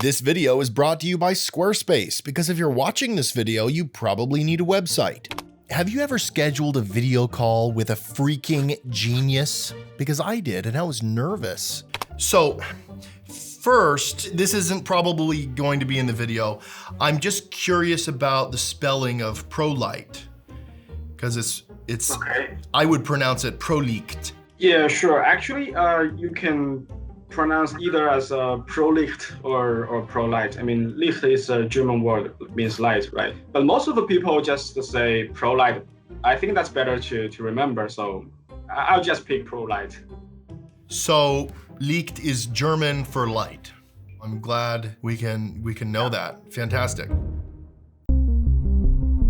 This video is brought to you by Squarespace, because if you're watching this video, you probably need a website. Have you ever scheduled a video call with a freaking genius? Because I did, and I was nervous. So, first, this isn't probably going to be in the video. I'm just curious about the spelling of ProLight, because it's Okay. I would pronounce it ProLicht. Yeah, sure. Actually, you can pronounce either as ProLicht or ProLight. I mean, Licht is a German word, means light, right? But most of the people just say ProLight. I think that's better to remember, so I'll just pick ProLight. So Licht is German for light. I'm glad we can know that. Fantastic.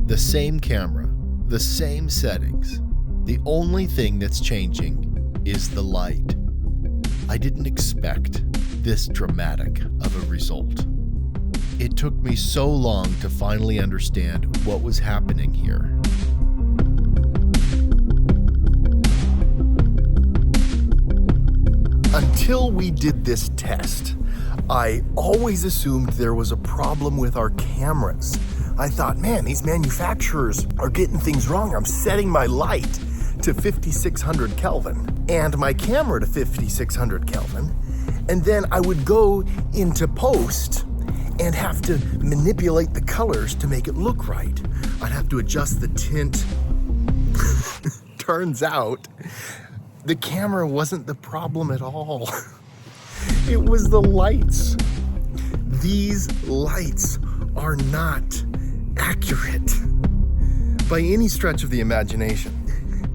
The same camera, the same settings. The only thing that's changing is the light. I didn't expect this dramatic of a result. It took me so long to finally understand what was happening here. Until we did this test, I always assumed there was a problem with our cameras. I thought, man, these manufacturers are getting things wrong. I'm setting my light to 5600 Kelvin and my camera to 5600 Kelvin. And then I would go into post and have to manipulate the colors to make it look right. I'd have to adjust the tint. Turns out, the camera wasn't the problem at all. It was the lights. These lights are not accurate by any stretch of the imagination.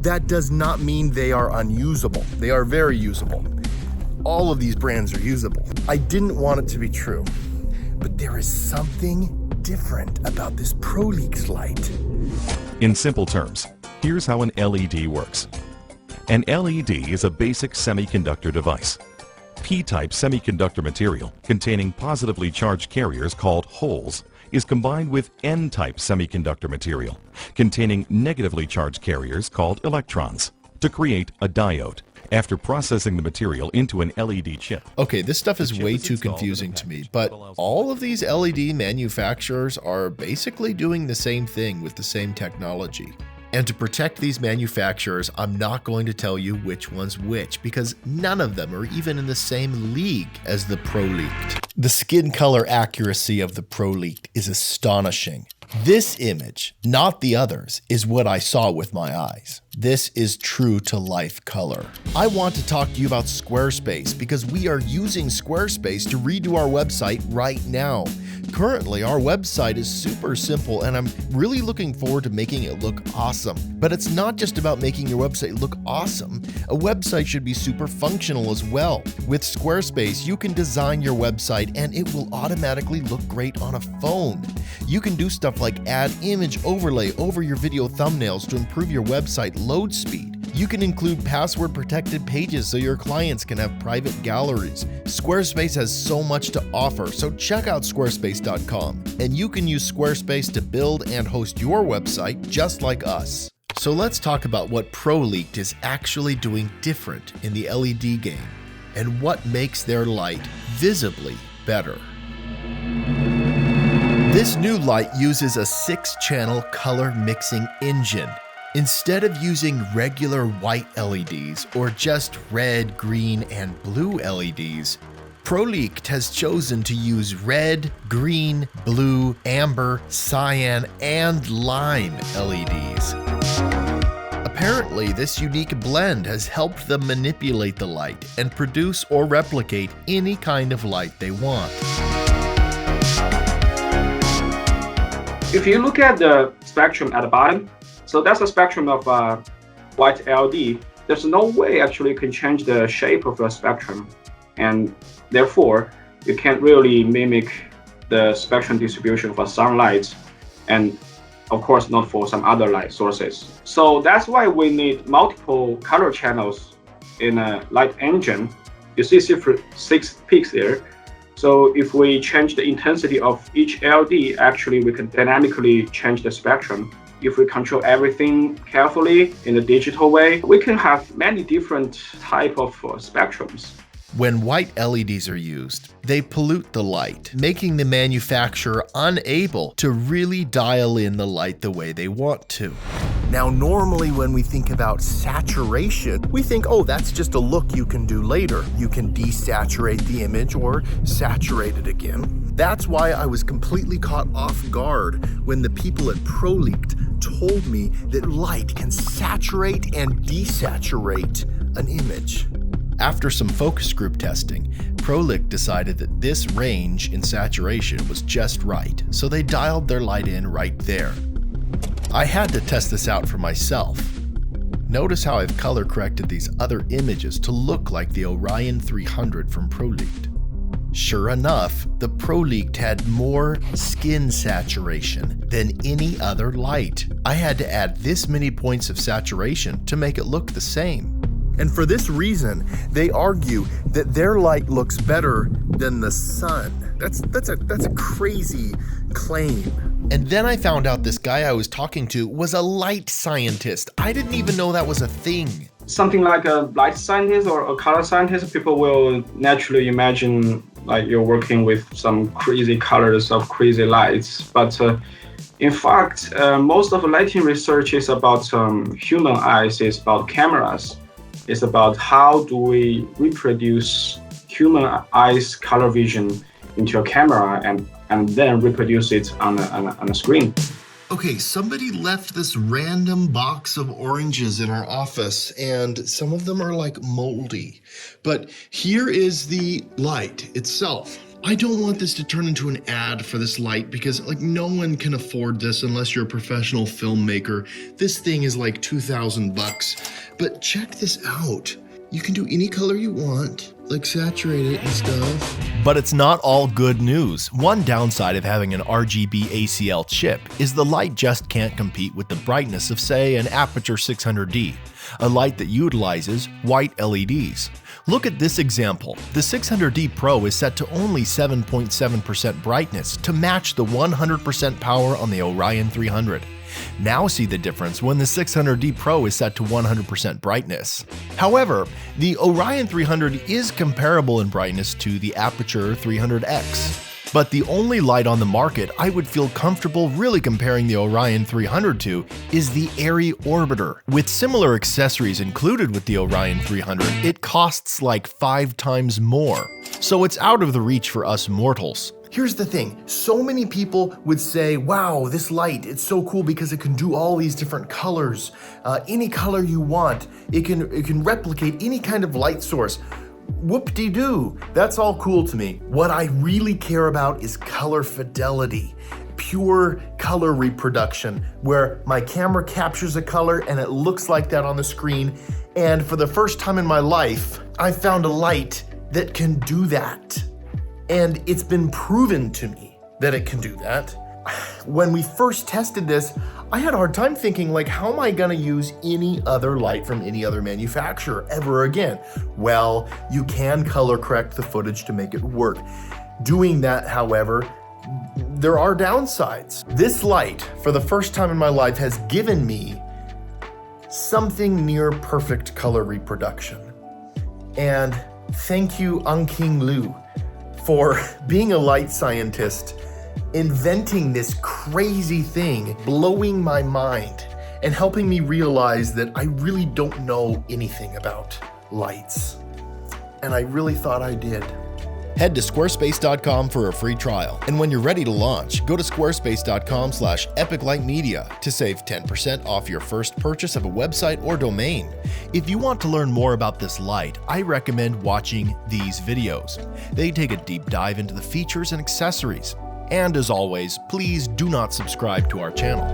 That does not mean they are unusable. They are very usable. All of these brands are usable. I didn't want it to be true, but there is something different about this ProLicht light. In simple terms, here's how an LED works. An LED is a basic semiconductor device. P-type semiconductor material containing positively charged carriers called holes is combined with N-type semiconductor material containing negatively charged carriers called electrons to create a diode. After processing the material into an LED chip. Okay, this stuff is way too confusing to me, but all of these LED manufacturers are basically doing the same thing with the same technology. And to protect these manufacturers, I'm not going to tell you which one's which, because none of them are even in the same league as the ProLicht. The skin color accuracy of the ProLicht is astonishing. This image, not the others, is what I saw with my eyes. This is true to life color. I want to talk to you about Squarespace because we are using Squarespace to redo our website right now. Currently, our website is super simple and I'm really looking forward to making it look awesome. But it's not just about making your website look awesome. A website should be super functional as well. With Squarespace, you can design your website and it will automatically look great on a phone. You can do stuff like add image overlay over your video thumbnails to improve your website load speed. You can include password protected pages so your clients can have private galleries. Squarespace has so much to offer, so check out squarespace.com and you can use Squarespace to build and host your website just like us. So let's talk about what ProLicht is actually doing different in the LED game and what makes their light visibly better. This new light uses a 6-channel color mixing engine. Instead of using regular white LEDs or just red, green, and blue LEDs, ProLicht has chosen to use red, green, blue, amber, cyan, and lime LEDs. Apparently, this unique blend has helped them manipulate the light and produce or replicate any kind of light they want. If you look at the spectrum at the bottom, so that's a spectrum of white LED. There's no way actually you can change the shape of a spectrum, and therefore you can't really mimic the spectrum distribution for sunlight, and of course not for some other light sources. So that's why we need multiple color channels in a light engine. You see 6 peaks there. So if we change the intensity of each LED, actually we can dynamically change the spectrum. If we control everything carefully in a digital way, we can have many different type of spectrums. When white LEDs are used, they pollute the light, making the manufacturer unable to really dial in the light the way they want to. Now, normally when we think about saturation, we think, oh, that's just a look you can do later. You can desaturate the image or saturate it again. That's why I was completely caught off guard when the people at ProLeaked told me that light can saturate and desaturate an image. After some focus group testing, ProLeaked decided that this range in saturation was just right, so they dialed their light in right there. I had to test this out for myself. Notice how I've color corrected these other images to look like the Orion 300 from ProLeaked. Sure enough, the ProLeaked had more skin saturation than any other light. I had to add this many points of saturation to make it look the same. And for this reason, they argue that their light looks better than the sun. That's a crazy claim. And then I found out this guy I was talking to was a light scientist. I didn't even know that was a thing. Something like a light scientist or a color scientist, people will naturally imagine like you're working with some crazy colors of crazy lights. But in fact, most of the lighting research is about human eyes, it's about cameras. It's about how do we reproduce human eyes color vision into a camera and then reproduce it on a screen. Okay, somebody left this random box of oranges in our office, and some of them are like moldy. But here is the light itself. I don't want this to turn into an ad for this light because like no one can afford this unless you're a professional filmmaker. This thing is like $2,000, but check this out. You can do any color you want, like saturate it and stuff. But it's not all good news. One downside of having an RGB ACL chip is the light just can't compete with the brightness of, say, an Aperture 600D, a light that utilizes white LEDs. Look at this example. The 600D Pro is set to only 7.7% brightness to match the 100% power on the Orion 300. Now see the difference when the 600D Pro is set to 100% brightness. However, the Orion 300 is comparable in brightness to the Aperture 300X. But the only light on the market I would feel comfortable really comparing the Orion 300 to is the Airy Orbiter. With similar accessories included with the Orion 300, it costs like 5 times more. So it's out of the reach for us mortals. Here's the thing, so many people would say, wow, this light, it's so cool because it can do all these different colors, any color you want. It can replicate any kind of light source. Whoop-de-doo, that's all cool to me. What I really care about is color fidelity, pure color reproduction, where my camera captures a color and it looks like that on the screen. And for the first time in my life, I found a light that can do that. And it's been proven to me that it can do that. When we first tested this, I had a hard time thinking, like, how am I gonna use any other light from any other manufacturer ever again? Well, you can color correct the footage to make it work. Doing that, however, there are downsides. This light, for the first time in my life, has given me something near perfect color reproduction. And thank you, King Lu, for being a light scientist, inventing this crazy thing, blowing my mind, and helping me realize that I really don't know anything about lights. And I really thought I did. Head to squarespace.com for a free trial. And when you're ready to launch, go to squarespace.com/epiclightmedia to save 10% off your first purchase of a website or domain. If you want to learn more about this light, I recommend watching these videos. They take a deep dive into the features and accessories. And as always, please do not subscribe to our channel.